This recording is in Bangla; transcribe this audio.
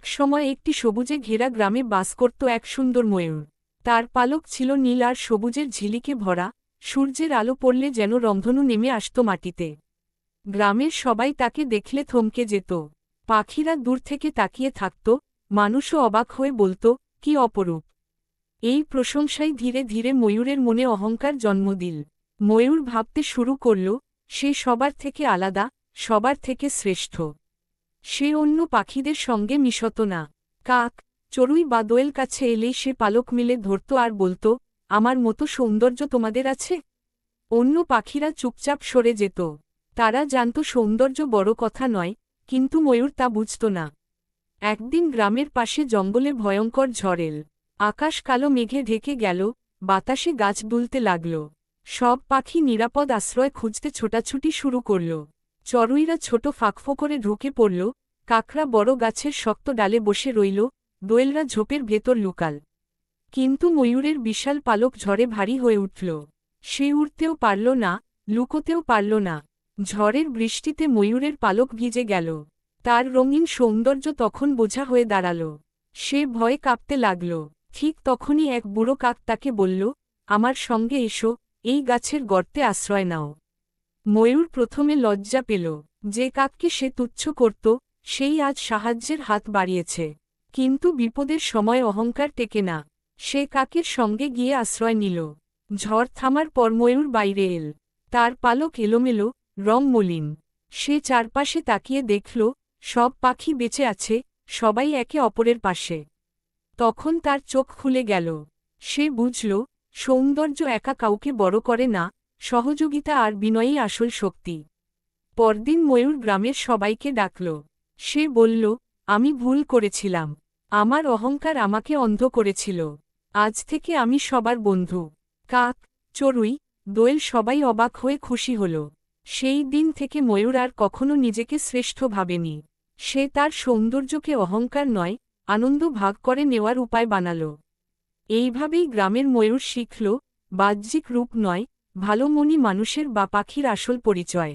এক সময় একটি সবুজে ঘেরা গ্রামে বাস করত এক সুন্দর ময়ূর। তার পালক ছিল নীল আর সবুজের ঝিলিকে ভরা, সূর্যের আলো পড়লে যেন রংধনু নেমে আসত মাটিতে। গ্রামের সবাই তাকে দেখলে থমকে যেত। পাখিরা দূর থেকে তাকিয়ে থাকত, মানুষও অবাক হয়ে বলত, কি অপরূপ। এই প্রশংসাই ধীরে ধীরে ময়ূরের মনে অহংকার জন্ম দিল। ময়ূর ভাবতে শুরু করল, সে সবার থেকে আলাদা, সবার থেকে শ্রেষ্ঠ। সে অন্য পাখিদের সঙ্গে মিশত না। কাক, চড়ুই বা দোয়েল কাছে এলেই সে পালক মেলে ধরত আর বলত, আমার মতো সৌন্দর্য তোমাদের আছে? অন্য পাখিরা চুপচাপ সরে যেত। তারা জানত সৌন্দর্য বড় কথা নয়, কিন্তু ময়ূর তা বুঝত না। একদিন গ্রামের পাশে জঙ্গলে ভয়ঙ্কর ঝড় এল। আকাশ কালো মেঘে ঢেকে গেল, বাতাসে গাছ দুলতে লাগল। সব পাখি নিরাপদ আশ্রয় খুঁজতে ছোটাছুটি শুরু করল। চড়ুইরা ছোট ফাঁকফোকরে ঢুকে পড়ল, কাকরা বড় গাছের শক্ত ডালে বসে রইল, দোয়েলরা ঝোপের ভেতর লুকাল। কিন্তু ময়ূরের বিশাল পালক ঝড়ে ভারী হয়ে উঠল। সে উড়তেও পারল না, লুকোতেও পারল না। ঝড়ের বৃষ্টিতে ময়ূরের পালক ভিজে গেল। তার রঙিন সৌন্দর্য তখন বোঝা হয়ে দাঁড়াল। সে ভয়ে কাঁপতে লাগল। ঠিক তখনই এক বুড়ো কাক তাকে বলল, আমার সঙ্গে এসো, এই গাছের গর্তে আশ্রয় নাও। ময়ূর প্রথমে লজ্জা পেল। যে কাককে সে তুচ্ছ করত, সেই আজ সাহায্যের হাত বাড়িয়েছে। কিন্তু বিপদের সময় অহংকার টেকে না। সে কাকের সঙ্গে গিয়ে আশ্রয় নিল। ঝড় থামার পর ময়ূর বাইরে এল। তার পালক এলোমেলো, রং মলিন। সে চারপাশে তাকিয়ে দেখল, সব পাখি বেঁচে আছে, সবাই একে অপরের পাশে। তখন তার চোখ খুলে গেল। সে বুঝল, সৌন্দর্য একা কাউকে বড় করে না, সহযোগিতা আর বিনয়ই আসল শক্তি। পরদিন ময়ূর গ্রামের সবাইকে ডাকল। সে বলল, আমি ভুল করেছিলাম। আমার অহংকার আমাকে অন্ধ করেছিল। আজ থেকে আমি সবার বন্ধু। কাক, চড়ুই, দোয়েল সবাই অবাক হয়ে খুশি হল। সেই দিন থেকে ময়ূর আর কখনো নিজেকে শ্রেষ্ঠ ভাবেনি। সে তার সৌন্দর্যকে অহংকার নয়, আনন্দ ভাগ করে নেওয়ার উপায় বানাল। এইভাবেই গ্রামের ময়ূর শিখল, বাহ্যিক রূপ নয়, ভালো মনই মানুষের বা পাখির আসল পরিচয়।